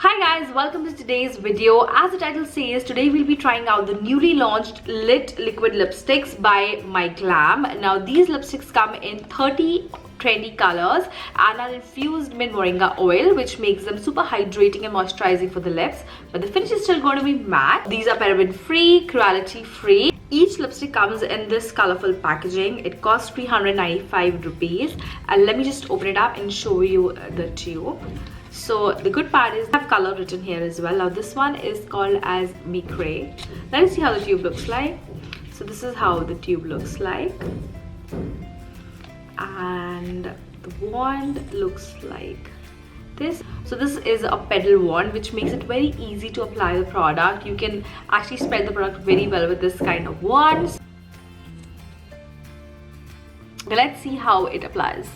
Hi guys, welcome to today's video. As the title says, today we'll be trying out the newly launched LITT liquid lipsticks by my Glamm. Now these lipsticks come in 30 trendy colors and are infused with Moringa oil, which makes them super hydrating and moisturizing for the lips, but the finish is still going to be matte. These are paraben free, cruelty free. Each lipstick comes in this colorful packaging. It costs 395 rupees, and let me just open it up and show you the tube. So the good part is I have color written here as well. Now this one is called as Cray. Let us see how the tube looks like. So this is how the tube looks like, and the wand looks like this. So this is a pedal wand, which makes it very easy to apply the product. You can actually spread the product very well with this kind of wands. But let's see how it applies.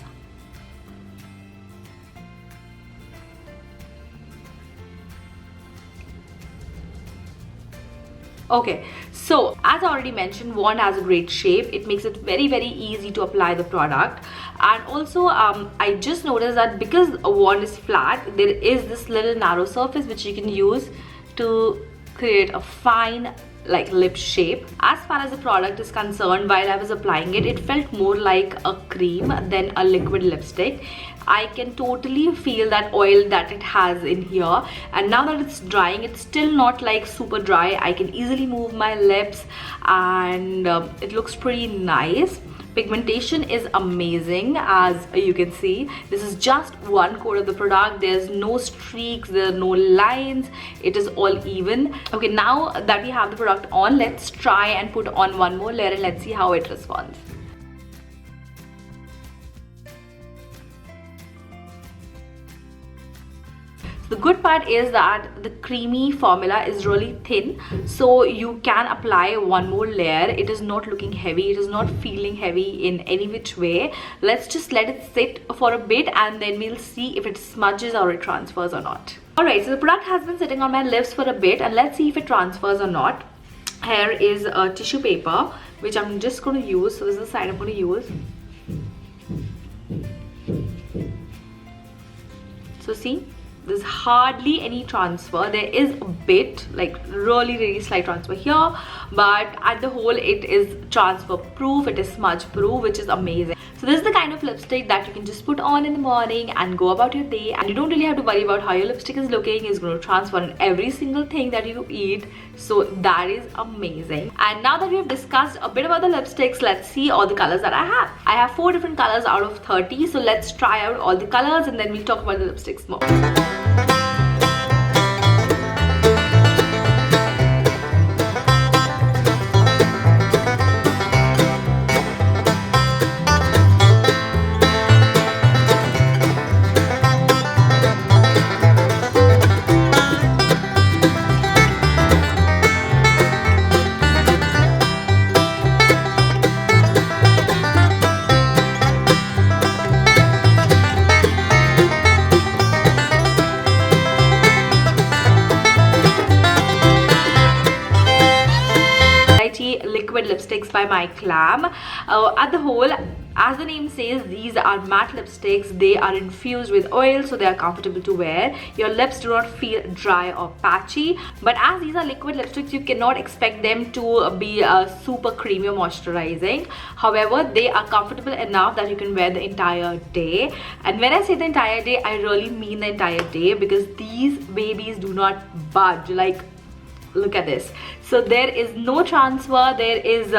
Okay, so as I already mentioned, wand has a great shape. It makes it very easy to apply the product. And also I just noticed that because a wand is flat, there is this little narrow surface which you can use to create a fine lip shape. As far as the product is concerned, while I was applying it, it felt more like a cream than a liquid lipstick. I can totally feel that oil that it has in here, and now that it's drying, it's still not like super dry. I can easily move my lips, and it looks pretty nice. Pigmentation is amazing, as you can see. This is just one coat of the product. There's no streaks, there are no lines. It is all even. Okay, now that we have the product on, let's try and put on one more layer and let's see how it responds. The good part is that the creamy formula is really thin, so you can apply one more layer. It is not looking heavy, it is not feeling heavy in any which way. Let's just let it sit for a bit and then we'll see if it smudges or it transfers or not. Alright, so the product has been sitting on my lips for a bit, and let's see if it transfers or not. Here is a tissue paper which I'm just going to use. So this is the side I'm going to use. So see, there's hardly any transfer. There is a bit, really slight transfer here, but at the whole it is transfer proof, it is smudge proof, which is amazing. So this is the kind of lipstick that you can just put on in the morning and go about your day, and you don't really have to worry about how your lipstick is looking. It's going to transfer in every single thing that you eat, so that is amazing. And now that we have discussed a bit about the lipsticks, let's see all the colors that I have. I have 4 different colors out of 30, so let's try out all the colors and then we'll talk about the lipsticks more. Liquid lipsticks by my Glamm. At the whole, as the name says, these are matte lipsticks. They are infused with oil, so they are comfortable to wear. Your lips do not feel dry or patchy, but as these are liquid lipsticks, you cannot expect them to be super creamy or moisturizing. However, they are comfortable enough that you can wear the entire day. And when I say the entire day, I really mean the entire day, because these babies do not budge. Look at this. So there is no transfer, there is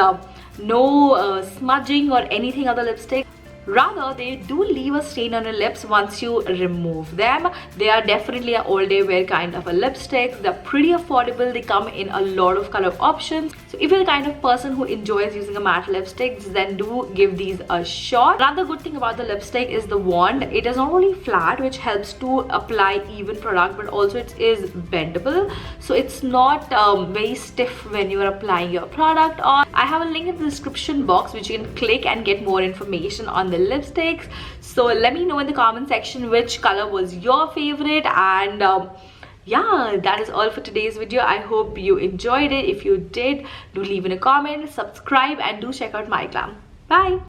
no smudging or anything on the lipstick. Rather, they do leave a stain on your lips once you remove them. They are definitely an all-day wear kind of a lipstick. They're pretty affordable. They come in a lot of color options. So if you're the kind of person who enjoys using a matte lipstick, then do give these a shot. Another good thing about the lipstick is the wand. It is not only flat, which helps to apply even product, but also it is bendable. So it's not very stiff when you are applying your product on. I have a link in the description box which you can click and get more information on the lipsticks. So let me know in the comment section which color was your favorite, and yeah, that is all for today's video. I hope you enjoyed it. If you did, do leave in a comment, subscribe, and do check out my Glamm. Bye.